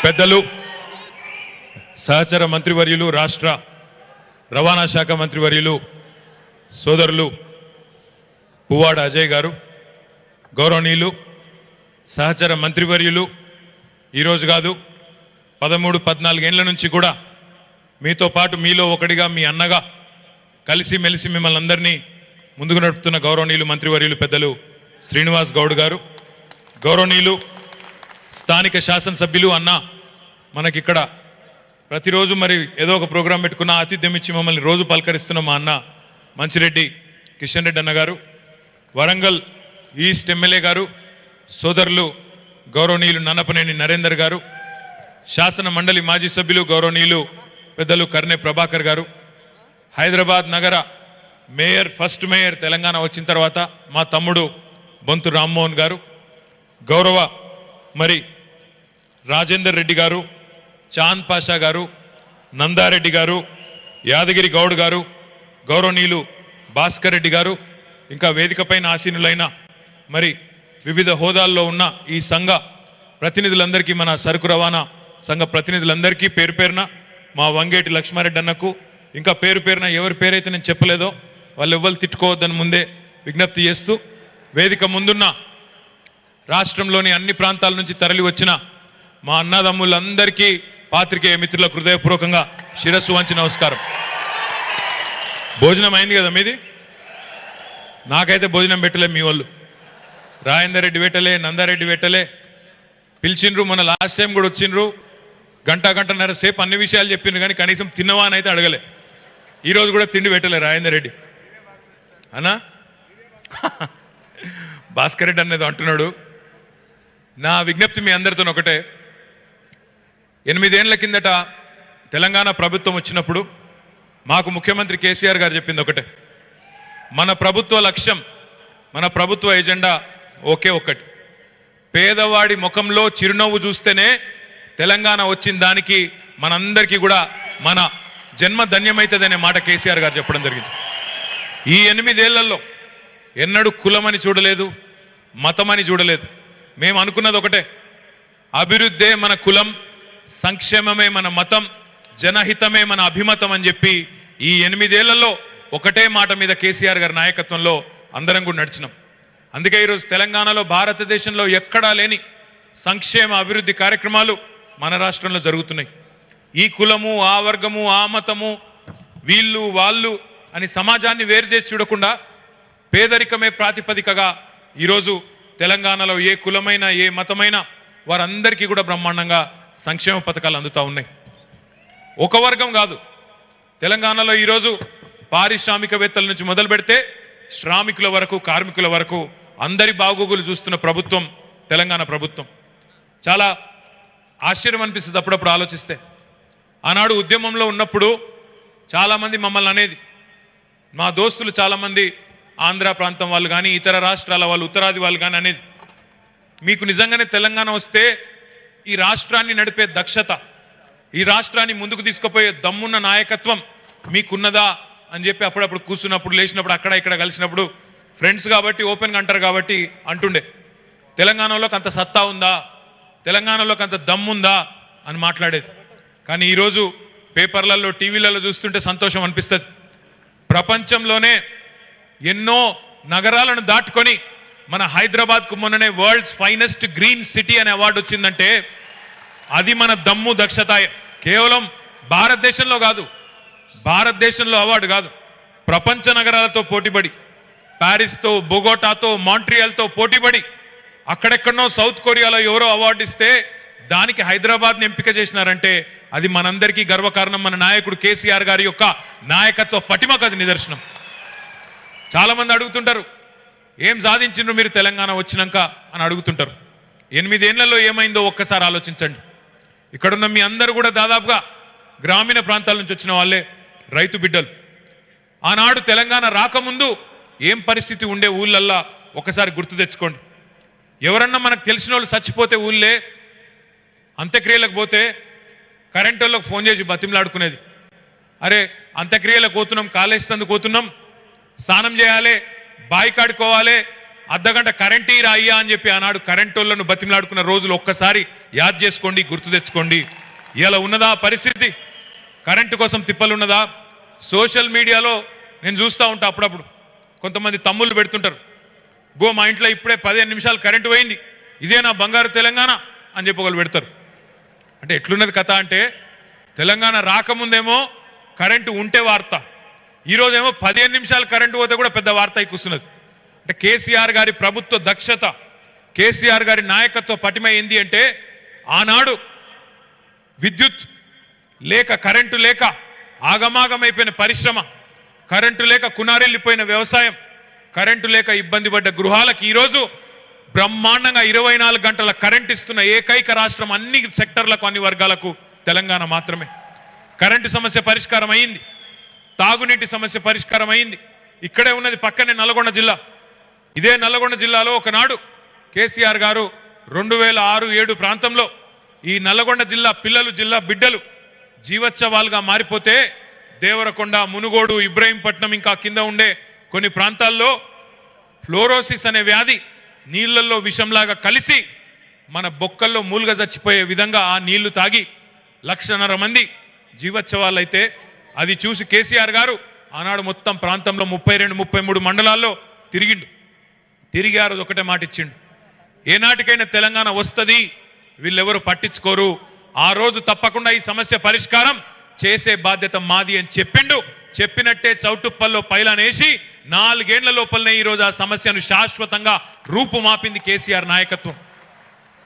పెద్దలు సహచర మంత్రివర్యులు రాష్ట్ర రవాణా శాఖ మంత్రివర్యులు సోదరులు పువ్వాడ అజయ్ గారు, గౌరవనీయులు సహచర మంత్రివర్యులు, ఈరోజు కాదు 13-14 ఏళ్ల నుంచి కూడా మీతో పాటు మీలో ఒకటిగా మీ అన్నగా కలిసి మెలిసి మిమ్మల్ని అందరినీ ముందుకు నడుపుతున్న గౌరవనీయులు మంత్రివర్యులు పెద్దలు శ్రీనివాస్ గౌడ్ గారు, గౌరవనీయులు స్థానిక శాసనసభ్యులు అన్న మనకిక్కడ ప్రతిరోజు మరి ఏదో ఒక ప్రోగ్రాం పెట్టుకున్న ఆతిథ్యం ఇచ్చి మమ్మల్ని రోజు పలకరిస్తున్న మా అన్న మంచిరెడ్డి కిషన్ రెడ్డి అన్న గారు, వరంగల్ ఈస్ట్ ఎమ్మెల్యే గారు, సోదరులు గౌరవనీయులు నన్నపనేని నరేందర్ గారు, శాసన మండలి మాజీ సభ్యులు గౌరవనీయులు పెద్దలు కర్నె ప్రభాకర్ గారు, హైదరాబాద్ నగర మేయర్ ఫస్ట్ మేయర్ తెలంగాణ వచ్చిన తర్వాత మా తమ్ముడు బొంతు రామ్మోహన్ గారు, గౌరవ మరి రాజేందర్ రెడ్డి గారు, చాంద్ పాషా గారు, నందారెడ్డి గారు, యాదగిరి గౌడ్ గారు, గౌరవనీయులు భాస్కర్ రెడ్డి గారు, ఇంకా వేదికపైన ఆసీనులైన మరి వివిధ హోదాల్లో ఉన్న ఈ సంఘ ప్రతినిధులందరికీ, మన సరుకు రవాణా సంఘ ప్రతినిధులందరికీ పేరు పేరున మా వంగేటి లక్ష్మారెడ్డి అన్నకు, ఇంకా పేరు పేరున ఎవరి పేరైతే నేను చెప్పలేదో వాళ్ళు ఎవ్వరు తిట్టుకోవద్దని ముందే విజ్ఞప్తి చేస్తూ, వేదిక ముందున్న రాష్ట్రంలోని అన్ని ప్రాంతాల నుంచి తరలి వచ్చిన మా అన్నదమ్ములందరికీ పాత్రికేయ మిత్రులకు హృదయపూర్వకంగా శిరస్సు వంచి నమస్కారం. భోజనం అయింది కదా మీది? నాకైతే భోజనం పెట్టలే, మీ వాళ్ళు రాజేందర్ రెడ్డి పెట్టలే, నందారెడ్డి పెట్టలే, పిలిచిండ్రు. మన లాస్ట్ టైం కూడా వచ్చిండ్రు, గంటన్నర సేపు అన్ని విషయాలు చెప్పిండ్రు, కానీ కనీసం తిన్నవా అని అయితే అడగలే. ఈరోజు కూడా తిండి పెట్టలే రాజేందర్ రెడ్డి అన్నా. భాస్కర్ రెడ్డి అనేది అంటున్నాడు. నా విజ్ఞప్తి మీ అందరితో ఒకటే, 8 ఏళ్ల కిందట తెలంగాణ ప్రభుత్వం వచ్చినప్పుడు మాకు ముఖ్యమంత్రి కేసీఆర్ గారు చెప్పింది ఒకటే, మన ప్రభుత్వ లక్ష్యం, మన ప్రభుత్వ ఎజెండా ఒకే ఒక్కటి, పేదవాడి ముఖంలో చిరునవ్వు చూస్తేనే తెలంగాణ వచ్చిన దానికి మనందరికీ కూడా మన జన్మ ధన్యమవుతుందనే మాట కేసీఆర్ గారు చెప్పడం జరిగింది. ఈ 8 ఏళ్లలో ఎన్నడూ కులమని చూడలేదు, మతమని చూడలేదు. మేము అనుకున్నది ఒకటే, అభివృద్ధే మన కులం, సంక్షేమమే మన మతం, జనహితమే మన అభిమతం అని చెప్పి ఈ 8 ఏళ్లలో ఒకటే మాట మీద కేసీఆర్ గారి నాయకత్వంలో అందరం కూడా నడిచినాం. అందుకే ఈరోజు తెలంగాణలో భారతదేశంలో ఎక్కడా లేని సంక్షేమ అభివృద్ధి కార్యక్రమాలు మన రాష్ట్రంలో జరుగుతున్నాయి. ఈ కులము, ఆ వర్గము, ఆ మతము, వీళ్ళు వాళ్ళు అని సమాజాన్ని వేరు చేసి చూడకుండా పేదరికమే ప్రాతిపదికగా ఈరోజు తెలంగాణలో ఏ కులమైనా ఏ మతమైనా వారందరికీ కూడా బ్రహ్మాండంగా సంక్షేమ పథకాలు అందుతూ ఉన్నాయి. ఒక వర్గం కాదు, తెలంగాణలో ఈరోజు పారిశ్రామికవేత్తల నుంచి మొదలు పెడితే శ్రామికుల వరకు, కార్మికుల వరకు అందరి బాగోగులు చూస్తున్న ప్రభుత్వం తెలంగాణ ప్రభుత్వం. చాలా ఆశ్చర్యం అనిపిస్తుంది అప్పుడప్పుడు ఆలోచిస్తే. ఆనాడు ఉద్యమంలో ఉన్నప్పుడు చాలామంది మమ్మల్ని అనేది, మా దోస్తులు చాలామంది ఆంధ్ర ప్రాంతం వాళ్ళు కానీ ఇతర రాష్ట్రాల వాళ్ళు, ఉత్తరాది వాళ్ళు కానీ అనేది, మీకు నిజంగానే తెలంగాణ వస్తే ఈ రాష్ట్రాన్ని నడిపే దక్షత, ఈ రాష్ట్రాన్ని ముందుకు తీసుకుపోయే దమ్మున్న నాయకత్వం మీకున్నదా అని చెప్పి అప్పుడప్పుడు కూర్చున్నప్పుడు, లేచినప్పుడు, అక్కడ ఇక్కడ కలిసినప్పుడు ఫ్రెండ్స్ కాబట్టి ఓపెన్గా అంటారు కాబట్టి అంటుండే, తెలంగాణలోకి అంత సత్తా ఉందా, తెలంగాణలోకి అంత దమ్ముందా అని మాట్లాడేది. కానీ ఈరోజు పేపర్లలో, టీవీలలో చూస్తుంటే సంతోషం అనిపిస్తుంది. ప్రపంచంలోనే ఎన్నో నగరాలను దాటుకొని మన హైదరాబాద్కు మొన్ననే వరల్డ్స్ ఫైనెస్ట్ గ్రీన్ సిటీ అనే అవార్డు వచ్చిందంటే అది మన దమ్ము, దక్షత. కేవలం భారతదేశంలో కాదు, భారతదేశంలో అవార్డు కాదు, ప్రపంచ నగరాలతో పోటీపడి, ప్యారిస్తో, బొగోటాతో, మాంట్రియాల్తో పోటీపడి, అక్కడెక్కడనో సౌత్ కొరియాలో ఎవరో అవార్డు ఇస్తే దానికి హైదరాబాద్ని ఎంపిక చేసినారంటే అది మనందరికీ గర్వకారణం. మన నాయకుడు కేసీఆర్ గారి యొక్క నాయకత్వ పటిమకు అది నిదర్శనం. చాలా మంది అడుగుతుంటారు, ఏం సాధించిండ్రు మీరు తెలంగాణ వచ్చినాక అని అడుగుతుంటారు. 8 ఏళ్లలో ఏమైందో ఒక్కసారి ఆలోచించండి. ఇక్కడున్న మీ అందరూ కూడా దాదాపుగా గ్రామీణ ప్రాంతాల నుంచి వచ్చిన వాళ్ళే, రైతు బిడ్డలు. ఆనాడు తెలంగాణ రాకముందు ఏం పరిస్థితి ఉండే ఊళ్ళల్లా ఒకసారి గుర్తు తెచ్చుకోండి. ఎవరన్నా మనకు తెలిసిన వాళ్ళు చచ్చిపోతే ఊళ్ళే అంత్యక్రియలకు పోతే కరెంట్ వాళ్ళకి ఫోన్ చేసి బతిమలాడుకునేది, అరే అంత్యక్రియలకు పోతున్నాం, కాలేజీ తందుకు పోతున్నాం, స్నానం చేయాలి, బాయి కాడుకోవాలి, అర్ధగంట కరెంట్ ఈ రాయ్యా అని చెప్పి ఆనాడు కరెంటోళ్లను బతిమలాడుకున్న రోజులు ఒక్కసారి యాద్ చేసుకోండి, గుర్తు తెచ్చుకోండి. ఇలా ఉన్నదా పరిస్థితి? కరెంటు కోసం తిప్పలున్నదా? సోషల్ మీడియాలో నేను చూస్తూ ఉంటా అప్పుడప్పుడు కొంతమంది తమ్ముళ్ళు పెడుతుంటారు, గో మా ఇంట్లో ఇప్పుడే 15 నిమిషాలు కరెంటు పోయింది, ఇదే నా బంగారు తెలంగాణ అని చెప్పి వాళ్ళు పెడతారు. అంటే ఎట్లున్నది కథ అంటే, తెలంగాణ రాకముందేమో కరెంటు ఉంటే వార్త, ఈరోజేమో 15 నిమిషాలు కరెంటు పోతే కూడా పెద్ద వార్త కూర్చున్నది. అంటే కేసీఆర్ గారి ప్రభుత్వ దక్షత, కేసీఆర్ గారి నాయకత్వ పటిమ ఏంది అంటే, ఆనాడు విద్యుత్ లేక కరెంటు లేక ఆగమాగమైపోయిన పరిశ్రమ, కరెంటు లేక కునారెల్లిపోయిన వ్యవసాయం, కరెంటు లేక ఇబ్బంది పడ్డ గృహాలకు ఈరోజు బ్రహ్మాండంగా 24 గంటల కరెంట్ ఇస్తున్న ఏకైక రాష్ట్రం అన్ని సెక్టర్లకు, అన్ని వర్గాలకు తెలంగాణ మాత్రమే. కరెంటు సమస్య పరిష్కారం అయింది, తాగునీటి సమస్య పరిష్కారం అయింది. ఇక్కడే ఉన్నది పక్కనే నల్గొండ జిల్లా. ఇదే నల్గొండ జిల్లాలో ఒకనాడు కేసీఆర్ గారు 2006-7 ప్రాంతంలో ఈ నల్గొండ జిల్లా పిల్లలు, జిల్లా బిడ్డలు జీవోత్సవాలుగా మారిపోతే దేవరకొండ, మునుగోడు, ఇబ్రహీంపట్నం ఇంకా కింద ఉండే కొన్ని ప్రాంతాల్లో ఫ్లోరోసిస్ అనే వ్యాధి నీళ్లలో విషంలాగా కలిసి మన బొక్కల్లో మూలుగా చచ్చిపోయే విధంగా ఆ నీళ్లు తాగి 1,50,000 మంది జీవోత్సవాలైతే అది చూసి కేసీఆర్ గారు ఆనాడు మొత్తం ప్రాంతంలో 32-33 మండలాల్లో తిరిగి ఆ రోజు ఒకటే మాట ఇచ్చిండు, ఏనాటికైనా తెలంగాణ వస్తుంది, వీళ్ళెవరు పట్టించుకోరు, ఆ రోజు తప్పకుండా ఈ సమస్య పరిష్కారం చేసే బాధ్యత మాది అని చెప్పిండు. చెప్పినట్టే చౌటుప్పల్లో పైలానేసి 4 ఏళ్ల లోపలనే ఈరోజు ఆ సమస్యను శాశ్వతంగా రూపుమాపింది కేసీఆర్ నాయకత్వం.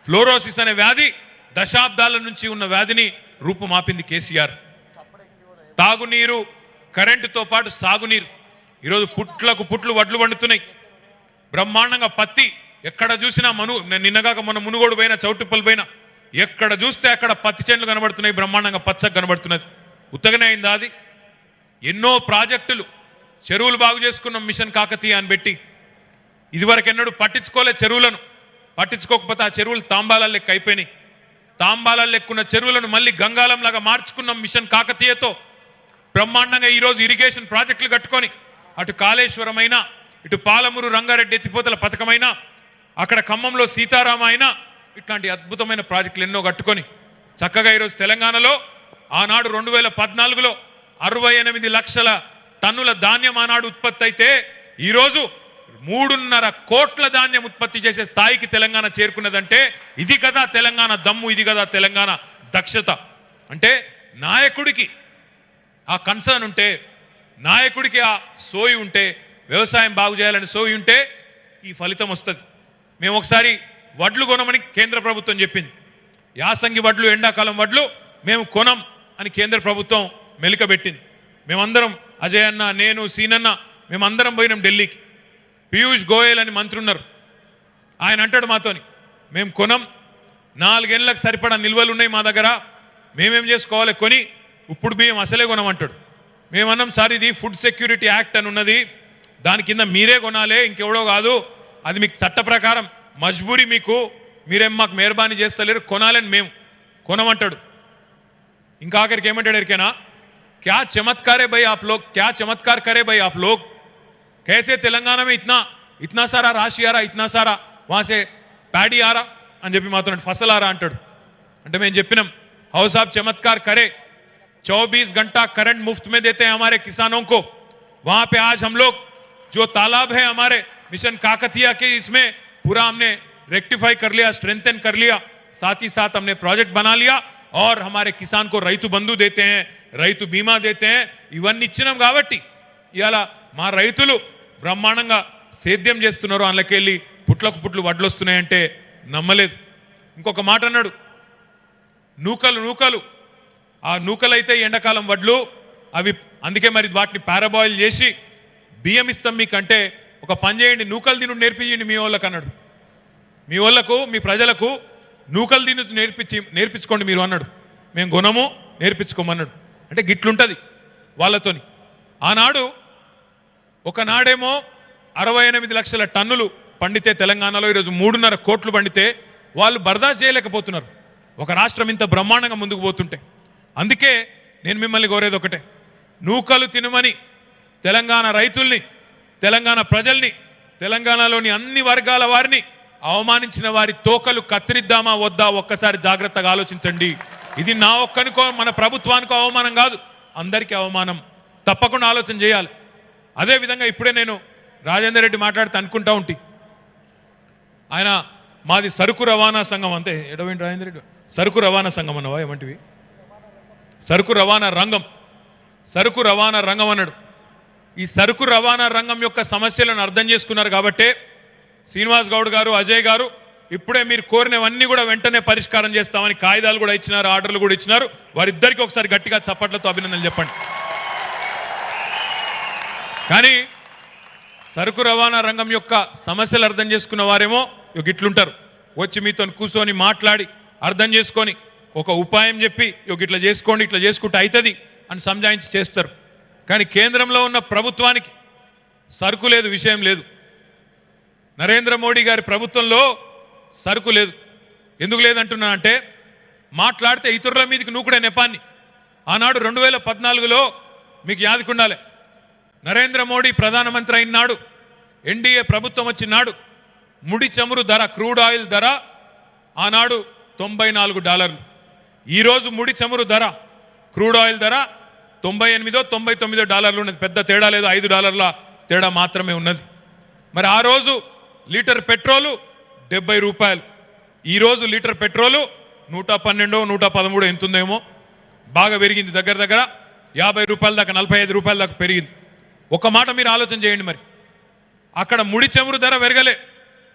ఫ్లోరోసిస్ అనే వ్యాధి దశాబ్దాల నుంచి ఉన్న వ్యాధిని రూపుమాపింది కేసీఆర్. తాగునీరు, కరెంటుతో పాటు సాగునీరు, ఈరోజు పుట్లకు పుట్లు వడ్లు వండుతున్నాయి. బ్రహ్మాండంగా పత్తి ఎక్కడ చూసినా నిన్నగాక మొన్న మునుగోడు పోయినా, చౌటుప్పల్ పోయినా ఎక్కడ చూస్తే అక్కడ పత్తి చేనులు కనబడుతున్నాయి, బ్రహ్మాండంగా పచ్చగా కనబడుతున్నది. ఉత్తగనే అయిందా అది? ఎన్నో ప్రాజెక్టులు, చెరువులు బాగు చేసుకున్నాం మిషన్ కాకతీయ అని పెట్టి, ఇదివరకెన్నడూ పట్టించుకోలే చెరువులను. పట్టించుకోకపోతే ఆ చెరువులు తాంబాలాల లెక్క అయిపోయినాయి. తాంబాలాల లెక్కున్న చెరువులను మళ్ళీ గంగాలంలాగా మార్చుకున్నాం మిషన్ కాకతీయతో. బ్రహ్మాండంగా ఈరోజు ఇరిగేషన్ ప్రాజెక్టులు కట్టుకొని అటు కాళేశ్వరమైనా, ఇటు పాలమూరు రంగారెడ్డి ఎత్తిపోతల పథకమైనా, అక్కడ ఖమ్మంలో సీతారామ అయినా, ఇట్లాంటి అద్భుతమైన ప్రాజెక్టులు ఎన్నో కట్టుకొని చక్కగా ఈరోజు తెలంగాణలో ఆనాడు 2014లో 68 లక్షల టన్నుల ధాన్యం ఆనాడు ఉత్పత్తి అయితే ఈరోజు 3.5 కోట్ల ధాన్యం ఉత్పత్తి చేసే స్థాయికి తెలంగాణ చేరుకున్నదంటే ఇది కదా తెలంగాణ దమ్ము, ఇది కదా తెలంగాణ దక్షత. అంటే నాయకుడికి ఆ కన్సర్న్ ఉంటే, నాయకుడికి ఆ సోయి ఉంటే, వ్యవసాయం బాగు చేయాలని సోయి ఉంటే ఈ ఫలితం వస్తుంది. మేము ఒకసారి వడ్లు కొనమని కేంద్ర ప్రభుత్వం చెప్పింది. యాసంగి వడ్లు, ఎండాకాలం వడ్లు మేము కొనం అని కేంద్ర ప్రభుత్వం మెలికబెట్టింది. మేమందరం, అజయ్ అన్న, నేను, సీనన్న, మేమందరం పోయినాం ఢిల్లీకి. పీయూష్ గోయల్ అని మంత్రి ఉన్నారు, ఆయన అంటాడు మాతోని, మేము కొనం, 4 ఏళ్ళకి సరిపడా నిల్వలు ఉన్నాయి మా దగ్గర, మేమేం చేసుకోవాలి, కొని ఇప్పుడు బియ్యం అసలే కొనమంటాడు. మేమన్నాం, సార్ ఇది ఫుడ్ సెక్యూరిటీ యాక్ట్ అని ఉన్నది, దాని కింద మీరే కొనాలి, ఇంకెవడో కాదు, అది మీకు చట్ట ప్రకారం మజ్బూరి, మీరేం మాకు మెహర్బానీ చేస్తలేరు, కొనాలని మేము కొనమంటాడు. ఇంకా ఆఖరికి ఏమంటాడు ఎరికేనా, क्या चमत्कार है भाई आप लोग, क्या चमत्कार करे भाई आप लोग, कैसे तेलंगाना में इतना सारा राशि आ रहा, इतना सारा वहां से पैडी आ रहा అని చెప్పి మాతో ఫసల్ ఆరా అంటాడు. అంటే మేము చెప్పినాం, హౌ సాబ్ चमत्कार करे, 24 घंटा करंट मुफ्त में देते हैं हमारे किसानों को, वहां पे आज हम लोग जो तालाब है हमारे मिशन काकतिया के, इसमें पूरा हमने रेक्टिफाई कर लिया, स्ट्रेंथन कर लिया, साथ ही साथ हमने प्रोजेक्ट बना लिया और हमारे किसान को రైతు బంధు देते हैं, రైతు బీమా देते हैं. ఇవన్నీ ఇచ్చినాం కాబట్టి ఇవాళ మా రైతులు బ్రహ్మాండంగా సేద్యం చేస్తున్నారు, అందులోకెళ్ళి పుట్లకు పుట్లు వడ్లు వస్తున్నాయంటే నమ్మలేదు. ఇంకొక మాట అన్నాడు, నూకలు, ఆ నూకలైతే ఎండాకాలం వడ్లు అవి, అందుకే మరి వాటిని పారాబాయిల్ చేసి బియ్యం ఇస్తాం మీకంటే ఒక పని చేయండి, నూకలు తిను నేర్పించండి మీ వాళ్ళకు అన్నాడు. మీ వాళ్ళకు, మీ ప్రజలకు నూకలు తిను నేర్పించుకోండి మీరు అన్నాడు. మేము గుణము నేర్పించుకోమన్నాడు. అంటే గిట్లుంటది వాళ్ళతోని. ఆనాడు ఒకనాడేమో 68 లక్షల టన్నులు పండితే తెలంగాణలో ఈరోజు 3.5 కోట్లు పండితే వాళ్ళు బర్దాస్త్ చేయలేకపోతున్నారు ఒక రాష్ట్రం ఇంత బ్రహ్మాండంగా ముందుకు పోతుంటే. అందుకే నేను మిమ్మల్ని కోరేది ఒకటే, నూకలు తినమని తెలంగాణ రైతుల్ని, తెలంగాణ ప్రజల్ని తెలంగాణలోని అన్ని వర్గాల వారిని అవమానించిన వారి తోకలు కత్తిరిద్దామా వద్దా ఒక్కసారి జాగ్రత్తగా ఆలోచించండి. ఇది నా ఒక్కనికో మన ప్రభుత్వానికో అవమానం కాదు, అందరికీ అవమానం. తప్పకుండా ఆలోచన చేయాలి. అదేవిధంగా ఇప్పుడే నేను రాజేందర్ రెడ్డి మాట్లాడితే అనుకుంటా ఉంటే ఆయన మాది సరుకు రవాణా సంఘం అంతే ఎడవేంటి రాజేందర్ రెడ్డి సరుకు రవాణా సంఘం అన్నవా ఏమంటివి సరుకు రవాణా రంగం అన్నాడు. ఈ సరుకు రవాణా రంగం యొక్క సమస్యలను అర్థం చేసుకున్నారు కాబట్టే శ్రీనివాస్ గౌడ్ గారు అజయ్ గారు ఇప్పుడే మీరు కోరినవన్నీ కూడా వెంటనే పరిష్కారం చేస్తామని కాయిదాలు కూడా ఇచ్చినారు, ఆర్డర్లు కూడా ఇచ్చినారు. వారిద్దరికీ ఒకసారి గట్టిగా చప్పట్లతో అభినందనలు చెప్పండి. కానీ సరుకు రవాణా రంగం యొక్క సమస్యలు అర్థం చేసుకున్న వారేమో ఇట్లుంటారు, వచ్చి మీతో కూర్చొని మాట్లాడి అర్థం చేసుకొని ఒక ఉపాయం చెప్పి ఇట్లా చేసుకోండి ఇట్లా చేసుకుంటే అవుతుంది అని సంజాయించి చేస్తారు. కానీ కేంద్రంలో ఉన్న ప్రభుత్వానికి సరుకు లేదు, విషయం లేదు. నరేంద్ర మోడీ గారి ప్రభుత్వంలో సరుకు లేదు. ఎందుకు లేదంటున్నా అంటే మాట్లాడితే ఇతరుల మీదకి నూకుడే నెపాన్ని. ఆనాడు 2014లో మీకు యాదకుండాలి, నరేంద్ర మోడీ ప్రధానమంత్రి అయినాడు, ఎన్డీఏ ప్రభుత్వం వచ్చినాడు, ముడి చమురు ధర క్రూడ్ ఆయిల్ ధర ఆనాడు $94. ఈరోజు ముడి చమురు ధర క్రూడ్ ఆయిల్ ధర $98-99 ఉన్నది. పెద్ద తేడా లేదు, $5 తేడా మాత్రమే ఉన్నది. మరి ఆ రోజు లీటర్ పెట్రోలు ₹70. ఈరోజు లీటర్ పెట్రోలు 112-113 ఎంతుందేమో, బాగా పెరిగింది. దగ్గర దగ్గర ₹50 దాకా ₹45 దాకా పెరిగింది. ఒక మాట మీరు ఆలోచన చేయండి. మరి అక్కడ ముడి చమురు ధర పెరగలే,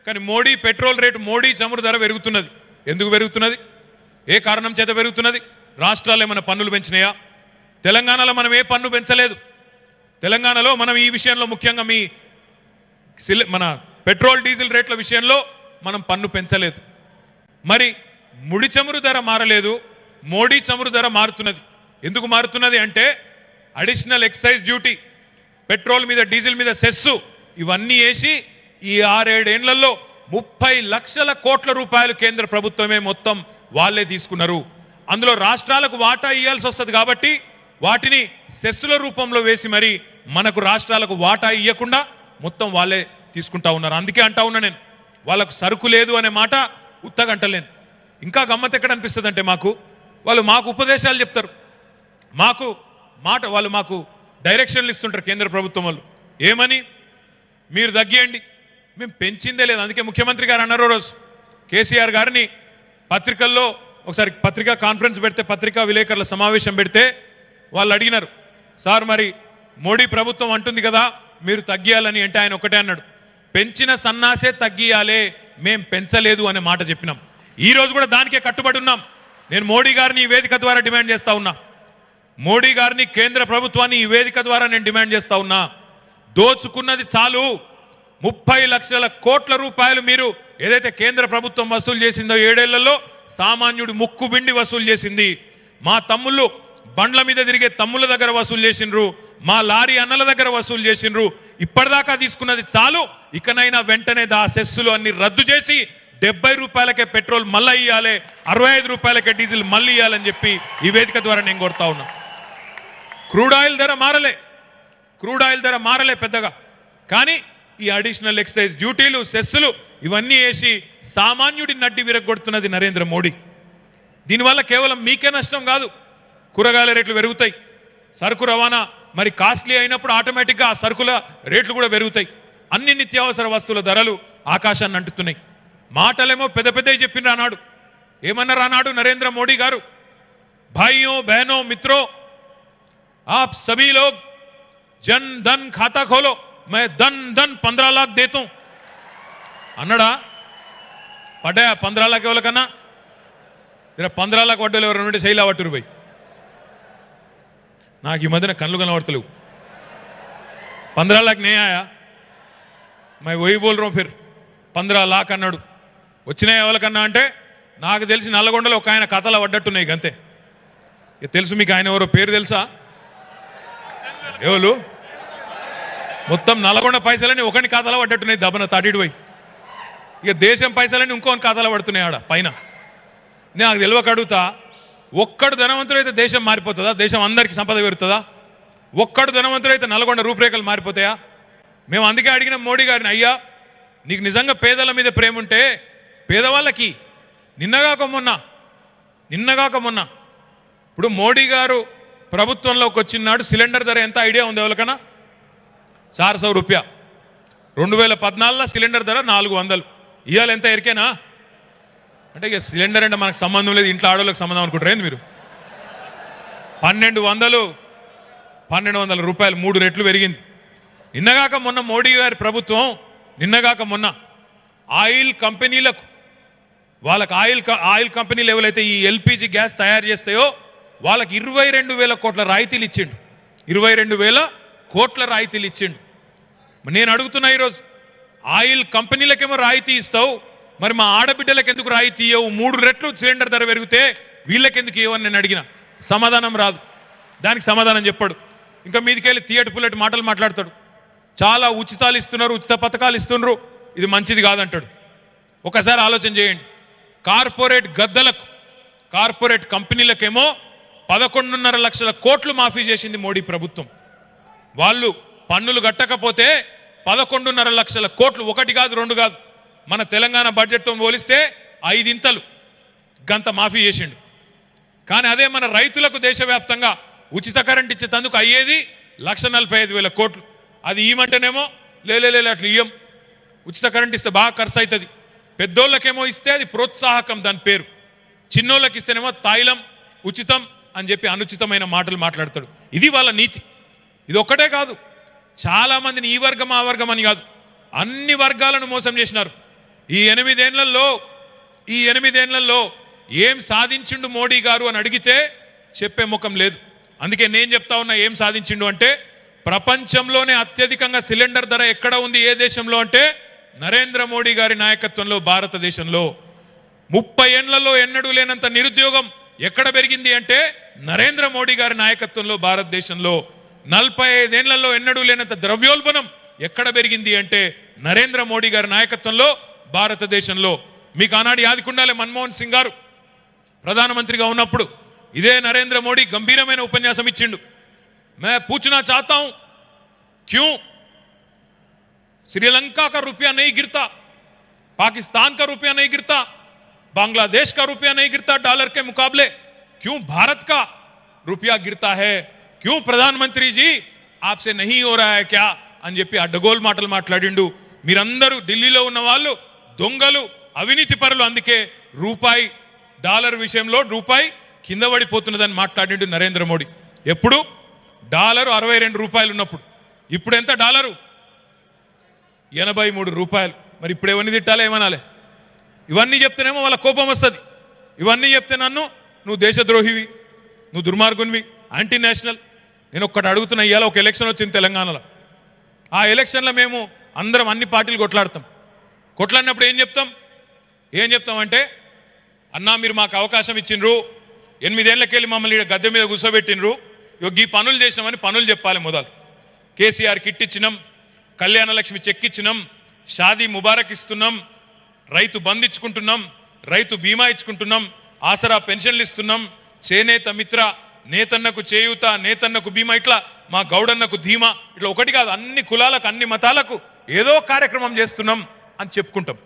కానీ మోడీ పెట్రోల్ రేటు మోడీ చమురు ధర పెరుగుతున్నది. ఎందుకు పెరుగుతున్నది? ఏ కారణం చేత పెరుగుతున్నది? రాష్ట్రాలు ఏమైనా పన్నులు పెంచినాయా? తెలంగాణలో మనం ఏ పన్ను పెంచలేదు. తెలంగాణలో మనం ఈ విషయంలో ముఖ్యంగా మన పెట్రోల్ డీజిల్ రేట్ల విషయంలో మనం పన్ను పెంచలేదు. మరి ముడి చమురు ధర మారలేదు, మోడీ చమురు ధర మారుతున్నది. ఎందుకు మారుతున్నది అంటే అడిషనల్ ఎక్సైజ్ డ్యూటీ, పెట్రోల్ మీద డీజిల్ మీద సెస్సు ఇవన్నీ వేసి ఈ 6-7 ఏళ్లలో 30 లక్షల కోట్ల రూపాయలు కేంద్ర ప్రభుత్వమే మొత్తం వాళ్ళే తీసుకున్నారు. అందులో రాష్ట్రాలకు వాటా ఇవ్వాల్సి వస్తుంది కాబట్టి వాటిని సెస్సుల రూపంలో వేసి మరి మనకు రాష్ట్రాలకు వాటా ఇవ్వకుండా మొత్తం వాళ్ళే తీసుకుంటా ఉన్నారు. అందుకే అంటా ఉన్నా నేను, వాళ్ళకు సరుకు లేదు అనే మాట ఉత్తగంటలేను. ఇంకా గమ్మత్ ఎక్కడ అనిపిస్తుంది అంటే వాళ్ళు మాకు ఉపదేశాలు చెప్తారు, వాళ్ళు మాకు డైరెక్షన్లు ఇస్తుంటారు కేంద్ర ప్రభుత్వం వాళ్ళు. ఏమని? మీరు తగ్గియండి, మేము పెంచిందే లేదు. అందుకే ముఖ్యమంత్రి గారు అన్నారు రోజు కేసీఆర్ గారిని పత్రికల్లో ఒకసారి పత్రికా కాన్ఫరెన్స్ పెడితే, పత్రికా విలేకరుల సమావేశం పెడితే వాళ్ళు అడిగినారు, సార్ మరి మోడీ ప్రభుత్వం అంటుంది కదా మీరు తగ్గియాలని. అంటే ఆయన ఒకటే అన్నాడు, పెంచిన సన్నాసే తగ్గియాలే, మేం పెంచలేదు అనే మాట చెప్పినాం. ఈ రోజు కూడా దానికే కట్టుబడి ఉన్నాం. నేను మోడీ గారిని ఈ వేదిక ద్వారా డిమాండ్ చేస్తా ఉన్నా, మోడీ గారిని కేంద్ర ప్రభుత్వాన్ని ఈ వేదిక ద్వారా నేను డిమాండ్ చేస్తా ఉన్నా, దోచుకున్నది చాలు. 30 లక్షల కోట్ల రూపాయలు మీరు ఏదైతే కేంద్ర ప్రభుత్వం వసూలు చేసిందో 7 ఏళ్లలో సామాన్యుడి ముక్కు బిండి వసూలు చేసింది. మా తమ్ముళ్ళు బండ్ల మీద తిరిగే తమ్ముళ్ళ దగ్గర వసూలు చేసిండ్రు, మా లారీ అన్నల దగ్గర వసూలు చేసిండ్రు. ఇప్పటిదాకా తీసుకున్నది చాలు. ఇకనైనా వెంటనే ఆ సెస్సులు అన్ని రద్దు చేసి ₹70 పెట్రోల్ మళ్ళీ ఇవ్వాలి, ₹65 డీజిల్ మళ్ళీ ఇవ్వాలని చెప్పి ఈ వేదిక ద్వారా నేను కోరుతా ఉన్నా. క్రూడ్ ఆయిల్ ధర మారలే పెద్దగా, కానీ ఈ అడిషనల్ ఎక్సైజ్ డ్యూటీలు సెస్సులు ఇవన్నీ వేసి సామాన్యుడి నడ్డి విరగొడుతున్నది నరేంద్ర మోడీ. దీనివల్ల కేవలం మీకే నష్టం కాదు, కూరగాయల రేట్లు పెరుగుతాయి, సరుకు రవాణా మరి కాస్ట్లీ అయినప్పుడు ఆటోమేటిక్గా ఆ సరుకుల రేట్లు కూడా పెరుగుతాయి. అన్ని నిత్యావసర వస్తువుల ధరలు ఆకాశాన్ని అంటుతున్నాయి. మాటలేమో పెద్ద పెద్దవి చెప్పిండ్రు అన్నాడు. ఏమన్నారు అన్నాడు నరేంద్ర మోడీ గారు? భాయియో బహనో మిత్రో आप सभी लोग जन धन खाता खोलो, मैं धन 15 लाख देता हूं అన్నాడా? పడ్డాయా 15 लाख ఎవరికన్నా? 15 लाख వడ్డీలు ఎవరు ఉంటే శైలా పట్టురు పోయి. నాకు ఈ మధ్యన కళ్ళు కనబడతలేవు. 15 लाख नहीं आया, मैं वही बोल रहा हूं. फिर 15 लाख అన్నాడు. వచ్చినాయి ఎవరికన్నా అంటే నాకు తెలిసి నల్లగొండలో ఒక ఆయన కథలో పడ్డట్టున్నాయి అంతే. తెలుసు మీకు ఆయన ఎవరో పేరు తెలుసా? ఎవరు? మొత్తం నల్లగొండ పైసలని ఒకని ఖాతాలో పడ్డట్టున్నాయి దబన తాటిడు పోయి. ఇక దేశం పైసలని ఇంకోని ఖాతాలో పడుతున్నాయి ఆడ పైన. నాకు తెలియక అడుగుతా, ఒక్కడు ధనవంతుడైతే దేశం మారిపోతుందా? దేశం అందరికీ సంపద పెరుగుతుందా? ఒక్కడు ధనవంతుడైతే నల్గొండ రూపురేఖలు మారిపోతాయా? మేము అందుకే అడిగిన మోడీ గారిని, అయ్యా నీకు నిజంగా పేదల మీద ప్రేమ ఉంటే పేదవాళ్ళకి నిన్నగాక మొన్న ఇప్పుడు మోడీ గారు ప్రభుత్వంలోకి వచ్చినాడు సిలిండర్ ధర ఎంత ఐడియా ఉంది ఎవరికన్నా? 400 రూపాయ. 2014లో సిలిండర్ ధర 400. ఇవాళ ఎంత ఎరికేనా? అంటే ఇక సిలిండర్ అంటే మనకు సంబంధం లేదు, ఇంట్లో ఆడోళ్ళకి సంబంధం అనుకుంటారు ఏంది మీరు? 1200 రూపాయలు, 3 రెట్లు పెరిగింది. నిన్నగాక మొన్న మోడీ గారి ప్రభుత్వం నిన్నగాక మొన్న ఆయిల్ కంపెనీలకు వాళ్ళకి ఆయిల్ కంపెనీలు ఎవరైతే ఈ ఎల్పిజి గ్యాస్ తయారు చేస్తాయో వాళ్ళకి 22,000 కోట్ల రాయితీలు ఇచ్చిండు. 22,000 కోట్ల రాయితీలు ఇచ్చిండు. నేను అడుగుతున్నా ఈరోజు, ఆయిల్ కంపెనీలకేమో రాయితీ ఇస్తావు, మరి మా ఆడబిడ్డలకు ఎందుకు రాయితీ ఇవ్వవు? 3 రెట్లు సిలిండర్ ధర పెరిగితే వీళ్ళకెందుకు ఇవ్వని నేను అడిగిన. సమాధానం రాదు, దానికి సమాధానం చెప్పాడు. ఇంకా మీదికెళ్ళి థియేటర్ పుల్లెట్ మాటలు మాట్లాడతాడు. చాలా ఉచితాలు ఇస్తున్నారు, ఉచిత పథకాలు ఇస్తున్నారు, ఇది మంచిది కాదంటాడు. ఒకసారి ఆలోచన చేయండి. కార్పొరేట్ గద్దలకు, కార్పొరేట్ కంపెనీలకేమో 11.5 లక్షల కోట్లు మాఫీ చేసింది మోడీ ప్రభుత్వం. వాళ్ళు పన్నులు కట్టకపోతే 11.5 లక్షల కోట్లు, 1 కాదు 2 కాదు, మన తెలంగాణ బడ్జెట్తో పోలిస్తే 5 ఇంతలు గంత మాఫీ చేసిండు. కానీ అదే మన రైతులకు దేశవ్యాప్తంగా ఉచిత కరెంట్ ఇచ్చేందుకు అయ్యేది 1,45,000 కోట్లు. అది ఇవ్వమంటేనేమో లేలే అట్లా ఇయ్యం, ఉచిత కరెంట్ ఇస్తే బాగా ఖర్చు అవుతుంది. పెద్దోళ్ళకేమో ఇస్తే అది ప్రోత్సాహకం, దాని పేరు. చిన్నోళ్ళకి ఇస్తేనేమో తాయిలం ఉచితం అని చెప్పి అనుచితమైన మాటలు మాట్లాడతాడు. ఇది వాళ్ళ నీతి. ఇది ఒక్కటే కాదు, చాలా మందిని ఈ వర్గం ఆ వర్గం అని కాదు, అన్ని వర్గాలను మోసం చేసినారు. ఈ 8 ఏళ్లలో ఏం సాధించిండు మోడీ గారు అని అడిగితే చెప్పే ముఖం లేదు. అందుకే నేను చెప్తా ఉన్నా, ఏం సాధించిండు అంటే, ప్రపంచంలోనే అత్యధికంగా సిలిండర్ ధర ఎక్కడ ఉంది, ఏ దేశంలో అంటే నరేంద్ర మోడీ గారి నాయకత్వంలో భారతదేశంలో. 30 ఏళ్లలో ఎన్నడూ లేనంత నిరుద్యోగం ఎక్కడ పెరిగింది అంటే నరేంద్ర మోడీ గారి నాయకత్వంలో భారతదేశంలో. 45 ఏళ్లలో ఎన్నడూ లేనంత ద్రవ్యోల్బణం ఎక్కడ పెరిగింది అంటే నరేంద్ర మోడీ గారి నాయకత్వంలో భారతదేశంలో. మీకు ఆనాడు యాదికుండాలే, మన్మోహన్ సింగ్ గారు ప్రధానమంత్రిగా ఉన్నప్పుడు ఇదే నరేంద్ర మోడీ గంభీరమైన ఉపన్యాసం ఇచ్చిండు. मैं पूछना चाहता हूं क्यों श्रीलंका का रुपया नहीं गिरता, पाकिस्तान का रुपया नहीं गिरता, बांग्लादेश का रुपया नहीं गिरता डॉलर के मुकाबले, क्यों भारत का रुपया गिरता है? क्यों प्रधानमंत्री जी आपसे नहीं हो रहा है क्या అని చెప్పి అడ్డగోల్ మాటలు మాట్లాడిండు. మీరందరూ ఢిల్లీలో ఉన్న వాళ్ళు దొంగలు, అవినీతి పరులు, అందుకే రూపాయి డాలర్ విషయంలో రూపాయి కింద పడిపోతున్నదని మాట్లాడిండు నరేంద్ర మోడీ. ఎప్పుడు? డాలరు 62 రూపాయలు ఉన్నప్పుడు. ఇప్పుడు ఎంత డాలరు? 83 రూపాయలు. మరి ఇప్పుడు ఎవరిని తిట్టాలి, ఏమనాలి? ఇవన్నీ చెప్తేనేమో వాళ్ళ కోపం వస్తుంది. ఇవన్నీ చెప్తే నన్ను నువ్వు దేశద్రోహివి, నువ్వు దుర్మార్గునివి, యాంటీ నేషనల్. నేను ఒక్కటి అడుగుతున్నా, ఇవాళ ఒక ఎలక్షన్ వచ్చింది తెలంగాణలో. ఆ ఎలక్షన్లో మేము అందరం అన్ని పార్టీలు కొట్లాడతాం. కొట్లాడినప్పుడు ఏం చెప్తాం అంటే, అన్నా మీరు మాకు అవకాశం ఇచ్చిండ్రు, 8 ఏళ్లకెళ్ళి మమ్మల్ని గద్దె మీద కూర్చోబెట్టినరు, ఈ పనులు చేసినామని పనులు చెప్పాలి. మొదలు కేసీఆర్ కిట్ ఇచ్చినాం, కళ్యాణ లక్ష్మి చెక్ ఇచ్చినాం, షాదీ ముబారక్ ఇస్తున్నాం, రైతు బంద్ ఇచ్చుకుంటున్నాం, రైతు బీమా ఇచ్చుకుంటున్నాం, ఆసరా పెన్షన్లు ఇస్తున్నాం, చేనేత మిత్ర, నేతన్నకు చేయూత, నేతన్నకు బీమా, ఇట్లా మా గౌడన్నకు ధీమా, ఇట్లా ఒకటి కాదు, అన్ని కులాలకు అన్ని మతాలకు ఏదో కార్యక్రమం చేస్తున్నాం అని చెప్పుకుంటాం.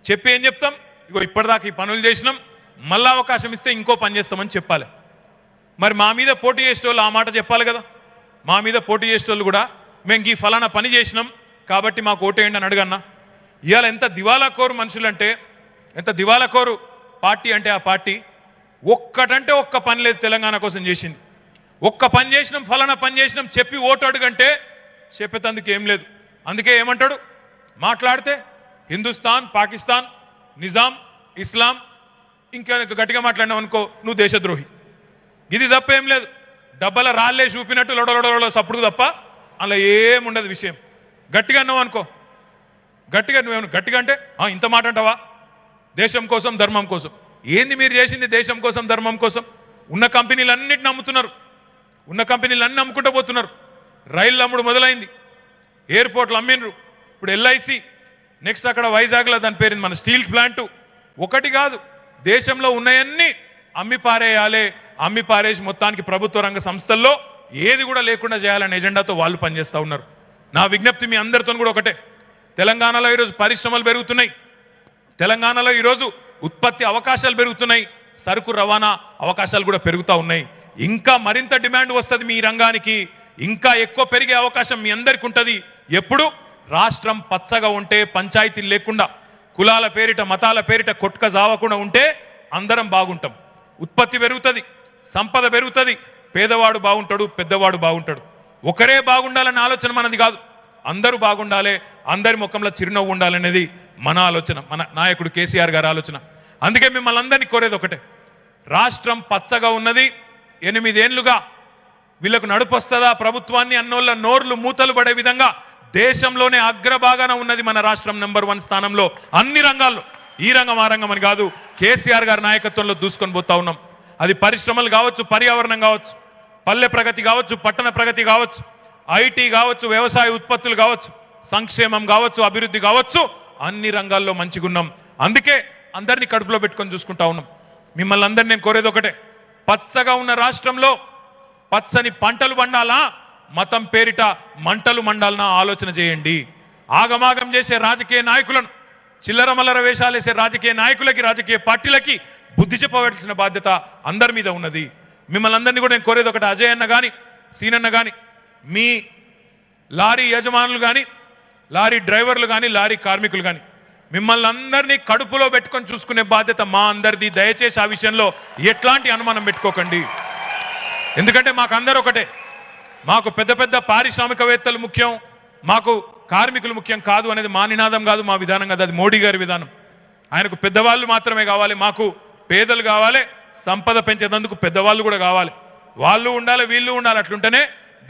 చెప్పి ఏం చెప్తాం? ఇగో ఇప్పటిదాకా ఈ పనులు చేసినాం, మళ్ళా అవకాశం ఇస్తే ఇంకో పని చేస్తామని చెప్పాలి. మరి మా మీద పోటీ చేసేటోళ్ళు ఆ మాట చెప్పాలి కదా. మా మీద పోటీ చేసేటోళ్ళు కూడా మేము ఈ ఫలానా పని చేసినాం కాబట్టి మాకు ఓటేయండి అని అడగన్నా. ఇవాళ ఎంత దివాలాకోరు మనుషులంటే, ఎంత దివాలాకోరు పార్టీ అంటే ఆ పార్టీ ఒక్కటంటే ఒక్క పని లేదు తెలంగాణ కోసం చేసింది. ఒక్క పని చేసినాం, ఫలానా పని చేసినాం చెప్పి ఓటు అడుగంటే చెప్పేందుకు ఏం లేదు. అందుకే ఏమంటాడు, మాట్లాడితే హిందుస్థాన్, పాకిస్తాన్, నిజాం, ఇస్లాం, ఇంకా గట్టిగా మాట్లాడినావు అనుకో నువ్వు దేశద్రోహి. ఇది తప్ప ఏం లేదు. డబ్బల రాళ్లే చూపినట్టు లొడలొడలో సప్పుడు తప్ప అలా ఏముండదు విషయం. గట్టిగా అన్నావు అనుకో, నువ్వేమన్నా గట్టిగా అంటే ఇంత మాట అంటావా? దేశం కోసం, ధర్మం కోసం. ఏంది మీరు చేసింది? దేశం కోసం, ధర్మం కోసం. ఉన్న కంపెనీలన్నిటిని అమ్ముతున్నారు, ఉన్న కంపెనీలన్నీ అమ్ముకుంటూ పోతున్నారు. రైళ్ళు అమ్ముడు మొదలైంది, ఎయిర్పోర్ట్లు అమ్మిండ్రు, ఇప్పుడు ఎల్ఐసి, నెక్స్ట్ అక్కడ వైజాగ్లో దాని పేరు మన స్టీల్ ప్లాంటు. ఒకటి కాదు, దేశంలో ఉన్నాయన్నీ అమ్మి పారేయాలి. అమ్మి పారేసి మొత్తానికి ప్రభుత్వ రంగ సంస్థల్లో ఏది కూడా లేకుండా చేయాలనే ఎజెండాతో వాళ్ళు పనిచేస్తూ ఉన్నారు. నా విజ్ఞప్తి మీ అందరితో కూడా ఒకటే, తెలంగాణలో ఈరోజు పరిశ్రమలు పెరుగుతున్నాయి, తెలంగాణలో ఈరోజు ఉత్పత్తి అవకాశాలు పెరుగుతున్నాయి, సరుకు రవాణా అవకాశాలు కూడా పెరుగుతూ ఉన్నాయి. ఇంకా మరింత డిమాండ్ వస్తుంది మీ రంగానికి, ఇంకా ఎక్కువ పెరిగే అవకాశం మీ అందరికీ ఉంటుంది. ఎప్పుడు రాష్ట్రం పచ్చగా ఉంటే, పంచాయతీలు లేకుండా, కులాల పేరిట మతాల పేరిట కొట్టుక జావకుండా ఉంటే అందరం బాగుంటాం. ఉత్పత్తి పెరుగుతుంది, సంపద పెరుగుతుంది, పేదవాడు బాగుంటాడు, పెద్దవాడు బాగుంటాడు. ఒకరే బాగుండాలనే ఆలోచన మనది కాదు, అందరూ బాగుండాలి, అందరి ముఖంలో చిరునవ్వు ఉండాలనేది మన ఆలోచన, మన నాయకుడు కేసీఆర్ గారి ఆలోచన. అందుకే మిమ్మల్ని అందరినీ కోరేది ఒకటే, రాష్ట్రం పచ్చగా ఉన్నది, 8 ఏళ్లుగా వీళ్ళకు నడుపొస్తుందా ప్రభుత్వాన్ని అన్నోళ్ళ నోర్లు మూతలు పడే విధంగా దేశంలోనే అగ్రభాగాన ఉన్నది మన రాష్ట్రం. నెంబర్ 1 స్థానంలో అన్ని రంగాల్లో, ఈ రంగం ఆ రంగం అని కాదు, కేసీఆర్ గారి నాయకత్వంలో దూసుకొని పోతా ఉన్నాం. అది పరిశ్రమలు కావచ్చు, పర్యావరణం కావచ్చు, పల్లె ప్రగతి కావచ్చు, పట్టణ ప్రగతి కావచ్చు, ఐటీ కావచ్చు, వ్యవసాయ ఉత్పత్తులు కావచ్చు, సంక్షేమం కావచ్చు, అభివృద్ధి కావచ్చు, అన్ని రంగాల్లో మంచిగున్నాం. అందుకే అందరినీ కడుపులో పెట్టుకొని చూసుకుంటా ఉన్నాం. మిమ్మల్ని అందరినీ నేను కోరేది ఒకటే, పచ్చగా ఉన్న రాష్ట్రంలో పచ్చని పంటలు పండాలా, మతం పేరిట మంటలు మండాలనా ఆలోచన చేయండి. ఆగమాగం చేసే రాజకీయ నాయకులను, చిల్లర మల్లర వేషాలు వేసే రాజకీయ నాయకులకి, రాజకీయ పార్టీలకి బుద్ధి చెప్పవలసిన బాధ్యత అందరి మీద ఉన్నది. మిమ్మల్ని అందరినీ కూడా నేను కోరేది ఒకటి, అజయ్ అన్న కానీ, సీనన్న కానీ, మీ లారీ యజమానులు కానీ, లారీ డ్రైవర్లు కానీ, లారీ కార్మికులు కానీ, మిమ్మల్ని అందరినీ కడుపులో పెట్టుకొని చూసుకునే బాధ్యత మా అందరిది. దయచేసి ఆ విషయంలో ఎట్లాంటి అనుమానం పెట్టుకోకండి. ఎందుకంటే మాకు అందరూ ఒకటే, మాకు పెద్ద పెద్ద పారిశ్రామికవేత్తలు ముఖ్యం, మాకు కార్మికులు ముఖ్యం కాదు అనేది మా నినాదం కాదు, మా విధానం కాదు, అది మోడీ గారి విధానం. ఆయనకు పెద్దవాళ్ళు మాత్రమే కావాలి, మాకు పేదలు కావాలి, సంపద పెంచేందుకు పెద్దవాళ్ళు కూడా కావాలి, వాళ్ళు ఉండాలి, వీళ్ళు ఉండాలి, అట్లుంటేనే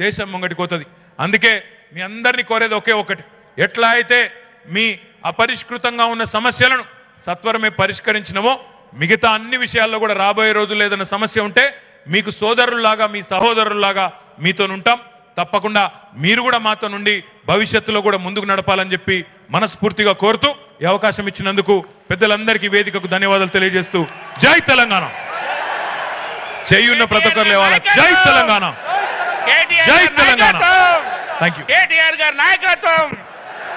దేశం ముంగటికి పోతుంది. అందుకే మీ అందరినీ కోరేది ఒకే ఒకటి, ఎట్లా అయితే మీ అపరిష్కృతంగా ఉన్న సమస్యలను సత్వరమే పరిష్కరించినమో మిగతా అన్ని విషయాల్లో కూడా రాబోయే రోజుల్లో ఏదైనా సమస్య ఉంటే మీకు సోదరుల్లాగా, మీ సహోదరుల్లాగా మీతో ఉంటాం. తప్పకుండా మీరు కూడా మాతో నుండి భవిష్యత్తులో కూడా ముందుకు నడపాలని చెప్పి మనస్ఫూర్తిగా కోరుతూ ఈ అవకాశం ఇచ్చినందుకు పెద్దలందరికీ వేదికకు ధన్యవాదాలు తెలియజేస్తూ జై తెలంగాణ. చేయున్న ప్రతి ఒక్కరు లేవాలా, జై తెలంగాణ, జై తెలంగాణ. Thank you. కేటీఆర్ గారి నాయకత్వం.